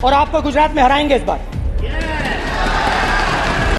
और आपको गुजरात में हराएंगे इस बार।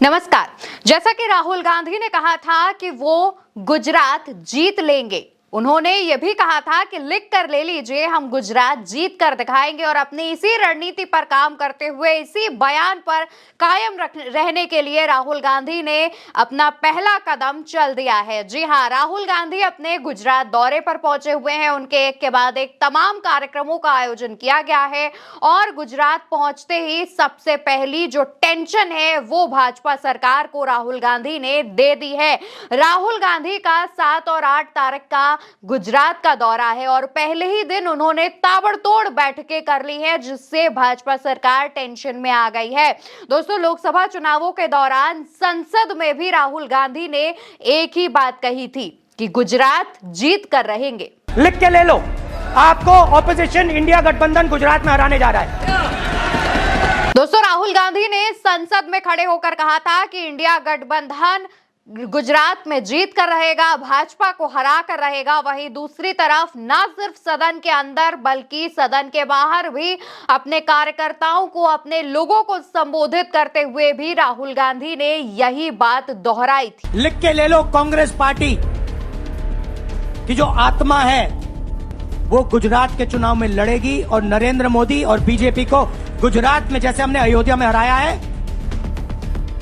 नमस्कार। जैसा कि राहुल गांधी ने कहा था कि वो गुजरात जीत लेंगे, उन्होंने ये भी कहा था कि लिख कर ले लीजिए, हम गुजरात जीत कर दिखाएंगे। और अपनी इसी रणनीति पर काम करते हुए, इसी बयान पर कायम रहने के लिए राहुल गांधी ने अपना पहला कदम चल दिया है। जी हां, राहुल गांधी अपने गुजरात दौरे पर पहुंचे हुए हैं। उनके एक के बाद एक तमाम कार्यक्रमों का आयोजन किया गया है और गुजरात पहुंचते ही सबसे पहली जो टेंशन है वो भाजपा सरकार को राहुल गांधी ने दे दी है। राहुल गांधी का 7 और 8 तारीख का गुजरात का दौरा है और पहले ही दिन उन्होंने ताबड़तोड़ बैठकें कर ली है, जिससे भाजपा सरकार टेंशन में आ गई है। दोस्तों, लोकसभा चुनावों के दौरान संसद में भी राहुल गांधी ने एक ही बात कही थी कि गुजरात जीत कर रहेंगे। लिख के ले लो, आपको ऑपोजिशन इंडिया गठबंधन गुजरात में हराने जा रहा है। दोस्तों, राहुल गांधी ने संसद में खड़े होकर कहा था कि इंडिया गठबंधन गुजरात में जीत कर रहेगा, भाजपा को हरा कर रहेगा। वहीं दूसरी तरफ न सिर्फ सदन के अंदर बल्कि सदन के बाहर भी अपने कार्यकर्ताओं को, अपने लोगों को संबोधित करते हुए भी राहुल गांधी ने यही बात दोहराई थी। लिख के ले लो, कांग्रेस पार्टी की जो आत्मा है वो गुजरात के चुनाव में लड़ेगी और नरेंद्र मोदी और बीजेपी को गुजरात में, जैसे हमने अयोध्या में हराया है,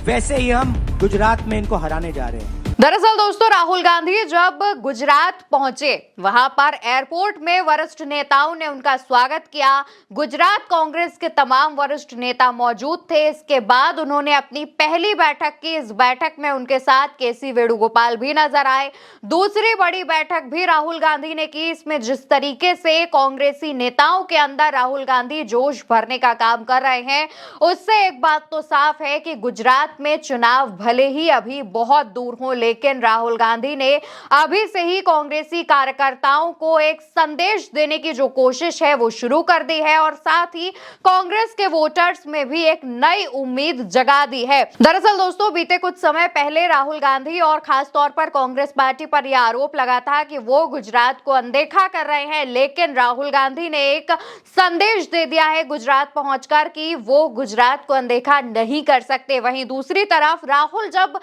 वैसे ही हम गुजरात में इनको हराने जा रहे हैं। दरअसल दोस्तों, राहुल गांधी जब गुजरात पहुंचे, वहां पर एयरपोर्ट में वरिष्ठ नेताओं ने उनका स्वागत किया। गुजरात कांग्रेस के तमाम वरिष्ठ नेता मौजूद थे। इसके बाद उन्होंने अपनी पहली बैठक की। इस बैठक में उनके साथ केसी वेणुगोपाल भी नजर आए। दूसरी बड़ी बैठक भी राहुल गांधी ने की। इसमें जिस तरीके से कांग्रेसी नेताओं के अंदर राहुल गांधी जोश भरने का काम कर रहे हैं, उससे एक बात तो साफ है कि गुजरात में चुनाव भले ही अभी बहुत दूर हो, लेकिन राहुल गांधी ने अभी से ही कांग्रेसी कार्यकर्ताओं को एक संदेश देने की जो कोशिश है वो शुरू कर दी है और साथ ही कांग्रेस के वोटर्स में भी एक नई उम्मीद जगा दी है। दरअसल दोस्तों, बीते कुछ समय पहले राहुल गांधी और खास तौर पर कांग्रेस पार्टी पर यह आरोप लगा था कि वो गुजरात को अनदेखा कर रहे हैं, लेकिन राहुल गांधी ने एक संदेश दे दिया है गुजरात पहुंचकर कि वो गुजरात को अनदेखा नहीं कर सकते। वहीं दूसरी तरफ राहुल जब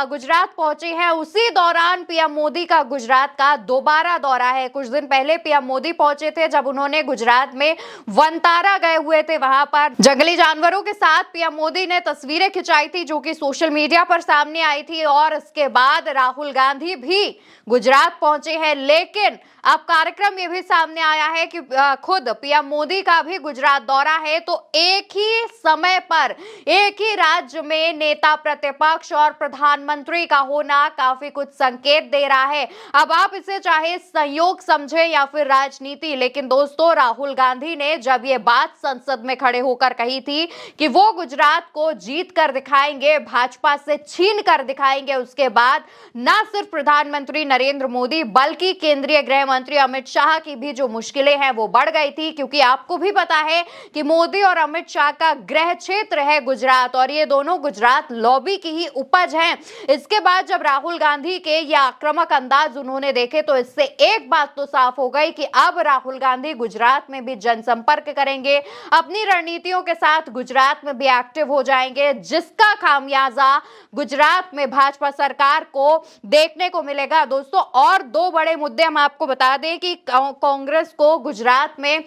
गुजरात पहुंचे हैं, उसी दौरान पीएम मोदी का गुजरात का दोबारा दौरा है। कुछ दिन पहले पीएम मोदी पहुंचे थे जब उन्होंने गुजरात में वनतारा गए हुए थे। वहां पर जंगली जानवरों के साथ पीएम मोदी ने तस्वीरें खिंचाई थी, जो कि सोशल मीडिया पर सामने आई थी। और इसके बाद राहुल गांधी भी गुजरात पहुंचे हैं, लेकिन अब कार्यक्रम ये भी सामने आया है कि खुद पीएम मोदी का भी गुजरात दौरा है। तो एक ही समय पर एक ही राज्य में नेता प्रतिपक्ष और प्रधानमंत्री का होना काफी कुछ संकेत दे रहा है। अब आप इसे चाहे संयोग समझे या फिर राजनीति, लेकिन दोस्तों, राहुल गांधी ने जब ये बात संसद में खड़े होकर कही थी कि वो गुजरात को जीत कर दिखाएंगे, भाजपा से छीन कर दिखाएंगे, उसके बाद न सिर्फ प्रधानमंत्री नरेंद्र मोदी बल्कि केंद्रीय गृह मंत्री अमित शाह की भी जो मुश्किलें हैं वो बढ़ गई थी। क्योंकि आपको भी पता है कि मोदी और अमित शाह का गृह क्षेत्र है गुजरात और ये दोनों गुजरात लॉबी की ही उपज हैं। इसके बाद जब राहुल गांधी के ये आक्रामक अंदाज उन्होंने देखे, तो इससे एक बात तो साफ हो गई कि अब राहुल गांधी गुजरात में भी जनसंपर्क करेंगे, अपनी रणनीतियों के साथ गुजरात में भी एक्टिव हो जाएंगे, जिसका खामियाजा गुजरात में भाजपा सरकार को देखने को मिलेगा। दोस्तों, और दो बड़े मुद्दे हम आपको बता दें कि कांग्रेस को गुजरात में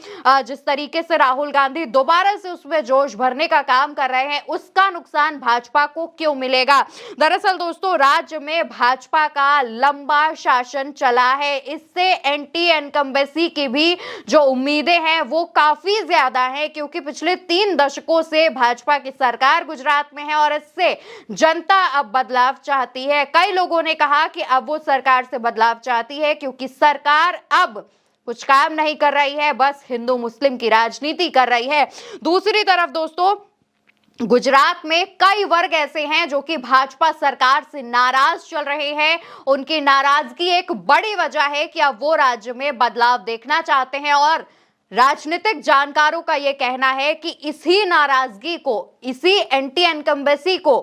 जिस तरीके से राहुल गांधी दोबारा से उसमें जोश भरने का काम कर रहे हैं, उसका नुकसान भाजपा को क्यों मिलेगा। दरअसल दोस्तों, राज्य में भाजपा का लंबा शासन चला है। इससे एंटी इनकम्बेंसी की भी जो उम्मीदें हैं वो काफी ज्यादा हैं, क्योंकि पिछले 3 दशकों से भाजपा की सरकार गुजरात में है और इससे जनता अब बदलाव चाहती है। कई लोगों ने कहा कि अब वो सरकार से बदलाव चाहती है क्योंकि सरकार अब कुछ काम नहीं कर रही है, बस हिंदू मुस्लिम की राजनीति कर रही है। दूसरी तरफ दोस्तों, गुजरात में कई वर्ग ऐसे हैं जो कि भाजपा सरकार से नाराज चल रहे हैं। उनकी नाराजगी एक बड़ी वजह है कि अब वो राज्य में बदलाव देखना चाहते हैं और राजनीतिक जानकारों का यह कहना है कि इसी नाराजगी को, इसी एंटी इनकम्बेंसी को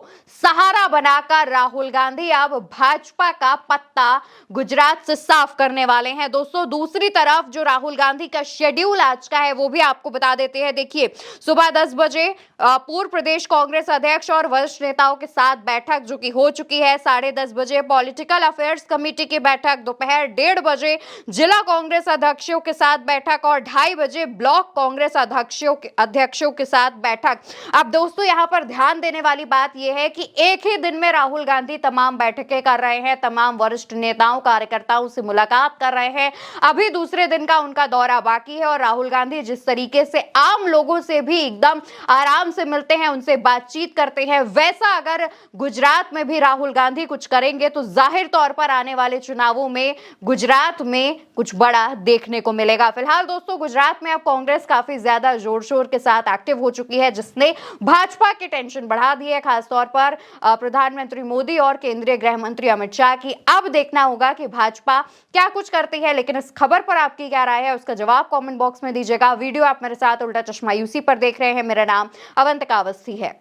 सहारा बनाकर राहुल गांधी अब भाजपा का पत्ता गुजरात से साफ करने वाले हैं। दोस्तों, दूसरी तरफ जो राहुल गांधी का शेड्यूल आज का है वो भी आपको बता देते हैं। देखिए, सुबह 10 बजे पूर्व प्रदेश कांग्रेस अध्यक्ष और वरिष्ठ नेताओं के साथ बैठक जो कि हो चुकी है। 10:30 बजे पॉलिटिकल अफेयर्स कमेटी की बैठक, दोपहर 1:30 बजे जिला कांग्रेस अध्यक्षों के साथ बैठक और 2:30 बजे ब्लॉक कांग्रेस अध्यक्षों के साथ बैठक। अब दोस्तों, यहां पर ध्यान देने वाली बात यह है कि एक ही दिन में राहुल गांधी तमाम बैठकें कर रहे हैं, तमाम वरिष्ठ नेताओं कार्यकर्ताओं से मुलाकात कर रहे हैं। अभी दूसरे दिन का उनका दौरा बाकी है और राहुल गांधी जिस तरीके से आम लोगों से भी एकदम आराम से मिलते हैं, उनसे बातचीत करते हैं, वैसा अगर गुजरात में भी राहुल गांधी कुछ करेंगे तो जाहिर तौर पर आने वाले चुनावों में गुजरात में कुछ बड़ा देखने को मिलेगा। फिलहाल दोस्तों, गुजरात में अब कांग्रेस काफी ज्यादा जोर शोर के साथ एक्टिव हो चुकी है, जिसने भाजपा की टेंशन बढ़ा दी है, खासतौर पर प्रधानमंत्री मोदी और केंद्रीय गृह मंत्री अमित शाह की। अब देखना होगा कि भाजपा क्या कुछ करती है, लेकिन इस खबर पर आपकी क्या राय है उसका जवाब कमेंट बॉक्स में दीजिएगा। वीडियो आप मेरे साथ उल्टा चश्मा यूसी पर देख रहे हैं। मेरा नाम अवंतिका अवस्थी है।